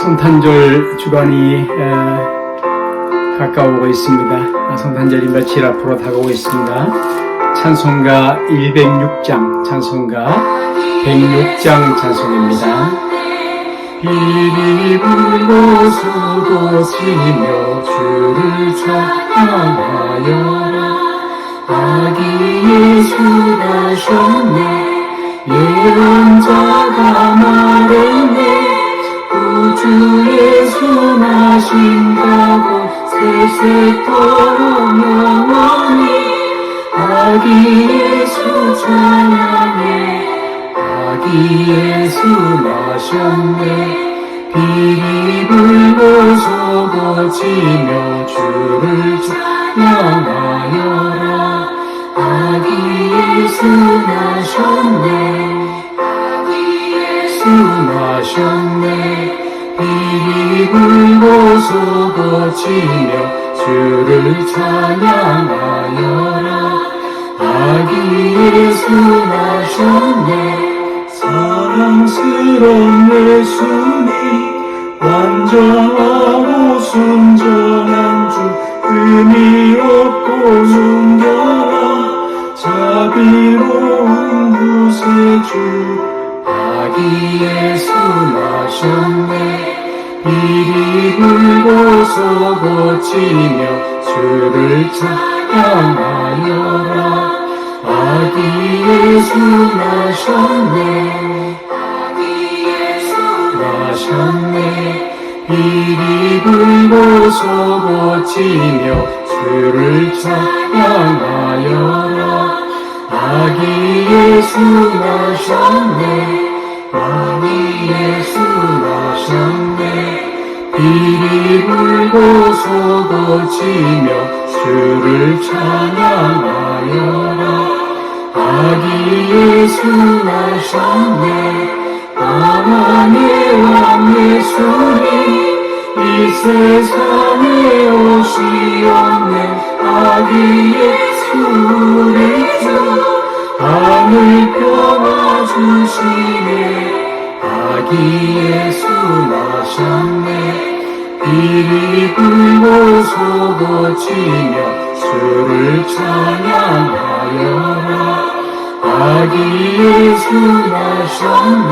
성탄절 주간이 가까우고 있습니다. 성탄절이 며칠 앞으로 다가오고 있습니다. 찬송가 106장, 찬송가 106장 찬송입니다. 비리 불고 소도 치며 주를 찬양하여라. 아기 예수 가셨네. 예언자가 말했네. 우주 예수 나신다고 세세토록 영원히. 아기 예수 찬양해. 아기 예수 나셨네. 비리 불고 소고 치며 주를 찬양하여라. 아기 예수 나셨네. 아기 예수 나셨네. 비리 불고 소고 치며 주를 찬양하여라. 아기 예수 나셨네. 사랑스러운 예수님, 완전하고 순전한 주, 흠이 없고 순결한 자비로운 구세주. 아기 예수 나셨네. 비리 불고 소고 치며 주를 찬양하여라. 아기 예수 나셨네. 아기 예수 나셨네. 비리 불고 소고 치며 주를 찬양하여라. 아기 예수 나셨네. 아기 예수 나셨네. 비리 불고 소고 치며 주를 찬양하여라. 아기 예수 나셨네. 나만의 왕 예수님, 이 세상에 오시었네. 아기 예수 우리 주, 하늘 평화 주시네. 아기 예수 나셨네. 비리 불고 소고 치며 주를 찬양하여라. 아기 예수 나셨네.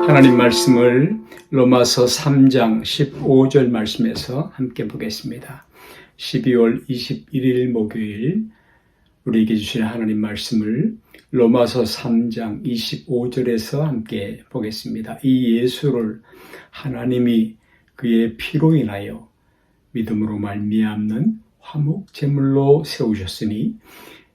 하나님 말씀을 로마서 3장 15절 말씀에서 함께 보겠습니다. 12월 21일 목요일 우리에게 주신 하나님 말씀을 로마서 3장 25절에서 함께 보겠습니다. 이 예수를 하나님이 그의 피로 인하여 믿음으로 말미암는 화목 제물로 세우셨으니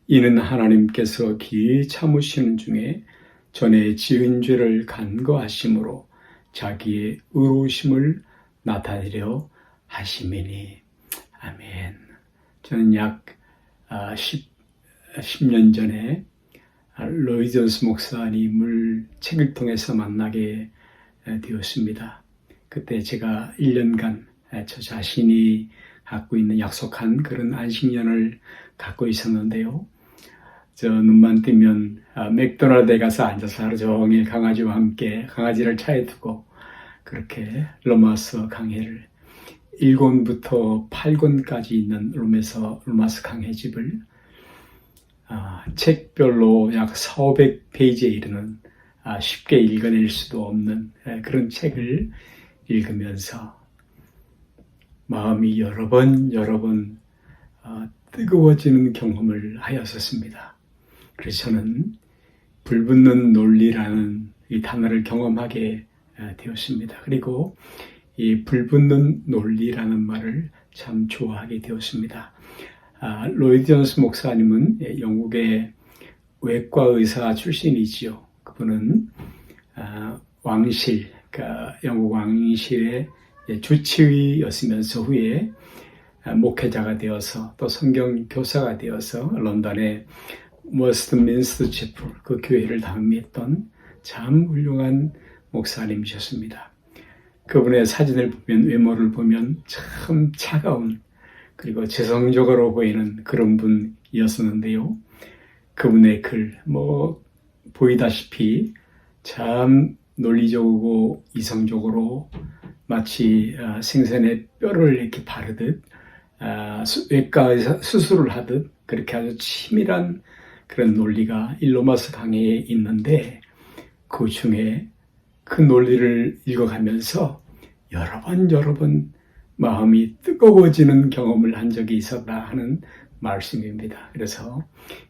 이는 하나님께서 기이 참으시는 중에 전에 지은 죄를 간거하심으로 자기의 의로우심을 나타내려 하심이니. 아멘. 저는 약 10년 전에 로이 존스 목사님을 책을 통해서 만나게 되었습니다. 그때 제가 1년간 저 자신이 갖고 있는 약속한 그런 안식년을 갖고 있었는데요. 저 눈만 뜨면 맥도날드에 가서 앉아서 하루 종일 강아지와 함께 강아지를 차에 두고 그렇게 로마서 강해를 1권부터 8권까지 있는 로마서 강해집을 책별로 약 400페이지에 이르는 쉽게 읽어낼 수도 없는 그런 책을 읽으면서 마음이 여러 번 뜨거워지는 경험을 하였었습니다. 그래서 저는 불붙는 논리라는 이 단어를 경험하게 되었습니다. 그리고 이 불붙는 논리라는 말을 참 좋아하게 되었습니다. 로이 존스 목사님은 영국의 외과 의사 출신이지요. 그분은 왕실, 그러니까 영국 왕실의 주치의였으면서 후에 목회자가 되어서 또 성경 교사가 되어서 런던의 워스트민스터 채플 그 교회를 담임했던 참 훌륭한 목사님이셨습니다. 그분의 사진을 보면 외모를 보면 참 차가운 그리고 재성적으로 보이는 그런 분이었었는데요. 그분의 글 보이다시피 참 논리적이고 이성적으로 마치 생선의 뼈를 이렇게 바르듯 외과에서 수술을 하듯 그렇게 아주 치밀한 그런 논리가 일로마스 강해에 있는데, 그 중에 그 논리를 읽어가면서 여러 번 마음이 뜨거워지는 경험을 한 적이 있었다 하는 말씀입니다. 그래서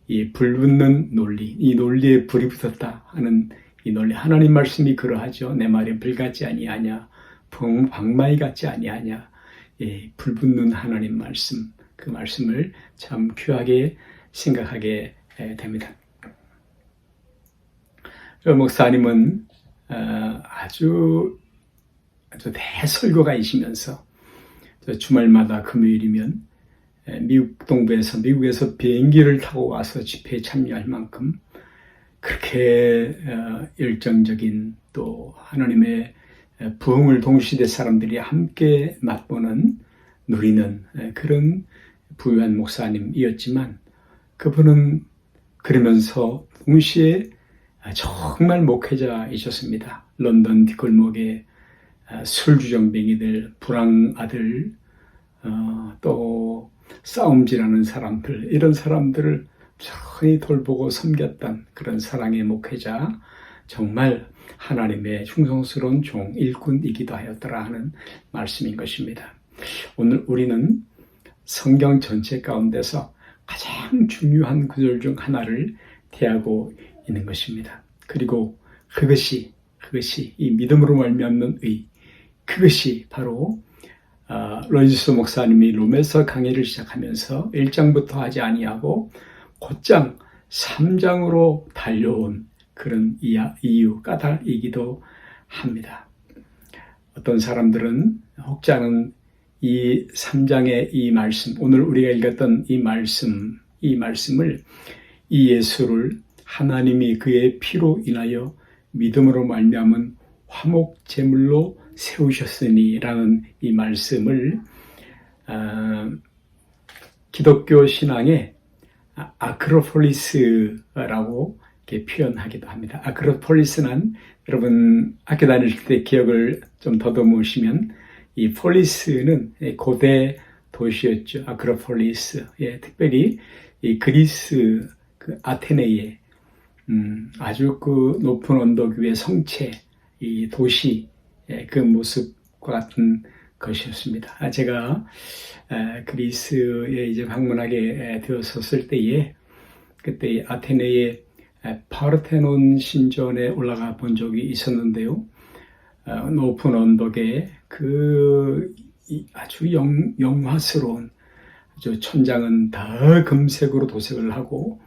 이 불붙는 논리, 이 논리에 불이 붙었다 하는 이 논리, 하나님 말씀이 그러하죠. 내 말에 불 같지 아니하냐, 방마이 같지 아니하냐. 불붙는 하나님 말씀, 그 말씀을 참 귀하게 생각하게 됩니다. 목사님은 아주 대설교가이시면서 주말마다 금요일이면 미국에서 비행기를 타고 와서 집회에 참여할 만큼 그렇게 열정적인, 또 하나님의 부흥을 동시대 사람들이 함께 맛보는, 누리는 그런 부유한 목사님이었지만, 그분은 그러면서 동시에 정말 목회자이셨습니다. 런던 뒷골목에 술주정뱅이들, 불황아들, 또 싸움질하는 사람들, 이런 사람들을 편히 돌보고 섬겼던 그런 사랑의 목회자, 정말 하나님의 충성스러운 종, 일꾼이기도 하였더라 하는 말씀인 것입니다. 오늘 우리는 성경 전체 가운데서 가장 중요한 구절 중 하나를 대하고 있는 것입니다. 그리고 그것이 이 믿음으로 말미암는 의, 그것이 바로 로이스 목사님이 로메서 강의를 시작하면서 1장부터 하지 아니하고 곧장 3장으로 달려온 그런 이유, 까닭이기도 합니다. 어떤 사람들은 혹자는 이 3장의 이 말씀, 오늘 우리가 읽었던 이 말씀을, 이 예수를 하나님이 그의 피로 인하여 믿음으로 말미암은 화목제물로 세우셨으니 라는 이 말씀을 기독교 신앙의 아크로폴리스라고 이렇게 표현하기도 합니다. 아크로폴리스는 여러분 학교 다닐 때 기억을 좀 더듬으시면, 이 폴리스는 고대 도시였죠. 아크로폴리스. 특별히 이 그리스 그 아테네의 아주 그 높은 언덕 위의 성체, 이 도시, 그 모습과 같은 것이었습니다. 제가 그리스에 이제 방문하게 되었었을 때에, 그때 아테네의 파르테논 신전에 올라가 본 적이 있었는데요. 높은 언덕에 그 아주 영화스러운, 아주 천장은 다 금색으로 도색을 하고,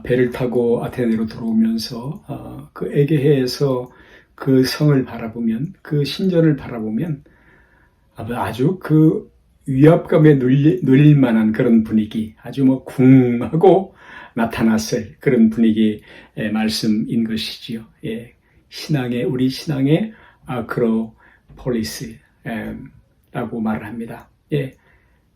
배를 타고 아테네로 들어오면서 그 에게해에서 그 성을 바라보면, 그 신전을 바라보면 아주 그 위압감에 눌릴 만한 그런 분위기, 아주 궁하고 나타났을 그런 분위기의 말씀인 것이지요. 우리 신앙의 아크로폴리스라고 말을 합니다.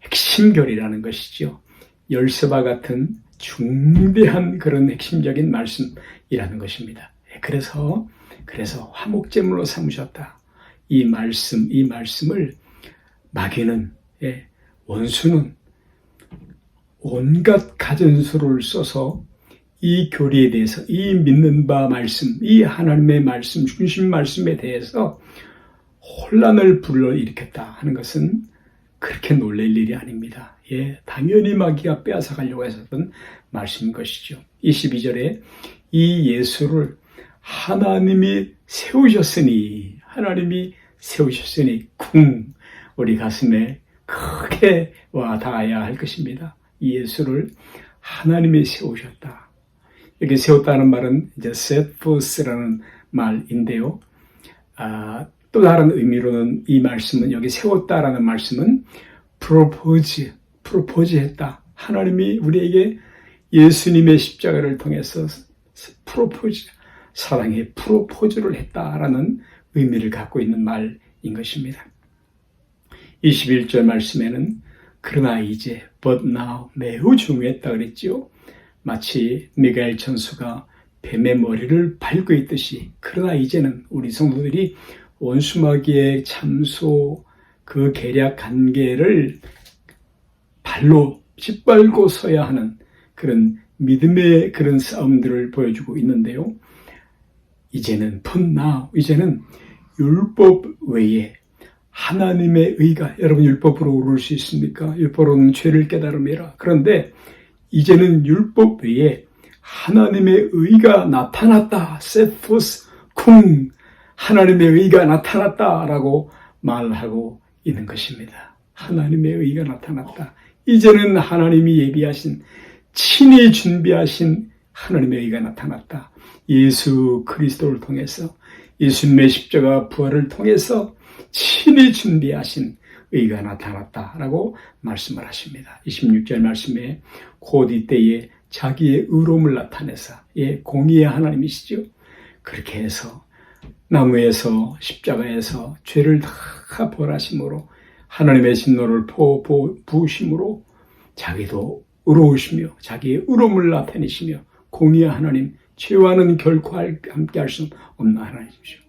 핵심결이라는 것이죠. 열쇠와 같은 중대한 그런 핵심적인 말씀이라는 것입니다. 그래서 화목제물로 삼으셨다. 이 말씀을 마귀는, 원수는 온갖 가전수를 써서 이 교리에 대해서, 이 믿는 바 말씀, 이 하나님의 말씀, 중심 말씀에 대해서 혼란을 불러일으켰다 하는 것은 그렇게 놀랄 일이 아닙니다. 당연히 마귀가 빼앗아가려고 했었던 말씀인 것이죠. 22절에 이 예수를 하나님이 세우셨으니 우리 가슴에 크게 와 닿아야 할 것입니다. 이 예수를 하나님이 세우셨다. 여기 세웠다는 말은 이제 세푸스라는 말인데요. 또 다른 의미로는 이 말씀은, 여기 세웠다라는 말씀은 프로포즈했다. 하나님이 우리에게 예수님의 십자가를 통해서 사랑의 프로포즈를 했다라는 의미를 갖고 있는 말인 것입니다. 21절 말씀에는 그러나 이제 but now 매우 중요했다 그랬지요. 마치 미가엘 천수가 뱀의 머리를 밟고 있듯이, 그러나 이제는 우리 성도들이 원수마귀의 참소 그 계략 관계를 발로 짓밟고 서야 하는 그런 믿음의 그런 싸움들을 보여주고 있는데요. 이제는 이제는 율법 외에 하나님의 의가, 여러분 율법으로 오를 수 있습니까? 율법으로는 죄를 깨달음이라. 그런데 이제는 율법 외에 하나님의 의가 나타났다. 세포스 쿵, 하나님의 의가 나타났다라고 말하고 있는 것입니다. 하나님의 의가 나타났다. 이제는 하나님이 예비하신, 친히 준비하신 하나님의 의가 나타났다. 예수 그리스도를 통해서, 예수님의 십자가 부활을 통해서 친히 준비하신 의가 나타났다라고 말씀을 하십니다. 26절 말씀에 곧 이때에 자기의 의로움을 나타내사, 공의의 하나님이시죠. 그렇게 해서 나무에서, 십자가에서 죄를 다 벌하심으로, 하나님의 진노를 부으심으로 자기도 의로우시며 자기의 의로움을 나타내시며, 공의의 하나님, 죄와는 결코 함께할 수 없는 하나님이시죠.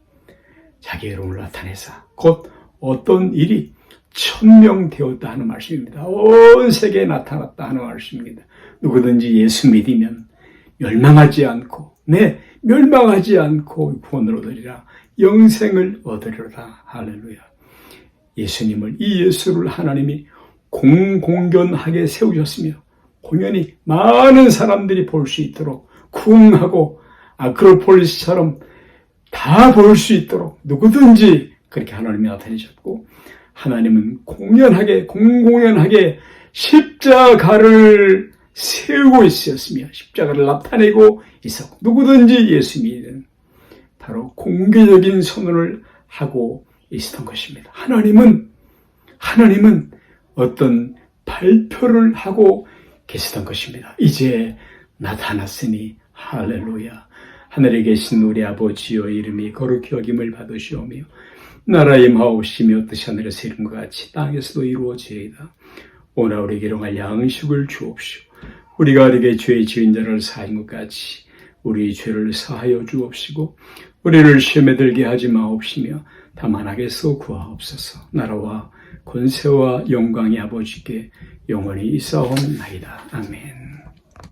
자기의 의로움을 나타내사 곧 어떤 일이 천명되었다 하는 말씀입니다. 온 세계에 나타났다 하는 말씀입니다. 누구든지 예수 믿으면 멸망하지 않고 구원을 얻으리라, 영생을 얻으리라. 할렐루야. 예수님을, 이 예수를 하나님이 공공견하게 세우셨으며 공연히 많은 사람들이 볼 수 있도록, 쿵하고 아크로폴리스처럼 다 볼 수 있도록 누구든지 그렇게 하나님이 나타내셨고, 하나님은 공공연하게 십자가를 세우고 있었으며 십자가를 나타내고 있었고, 누구든지 예수 믿는 바로 공개적인 선언을 하고 있었던 것입니다. 하나님은 어떤 발표를 하고 계시던 것입니다. 이제 나타났으니 할렐루야. 하늘에 계신 우리 아버지여, 이름이 거룩히 여김을 받으시오며 나라의 마옵시며 뜻이 하늘에서 이룬 것 같이 땅에서도 이루어지이다. 오늘 우리에게 일용할 양식을 주옵시오. 우리가 우리에게 죄 지은 자를 사한 것 같이 우리 죄를 사하여 주옵시고, 우리를 시험에 들게 하지 마옵시며 다만 악에서 구하옵소서. 나라와 권세와 영광이 아버지께 영원히 있사옵나이다. 아멘.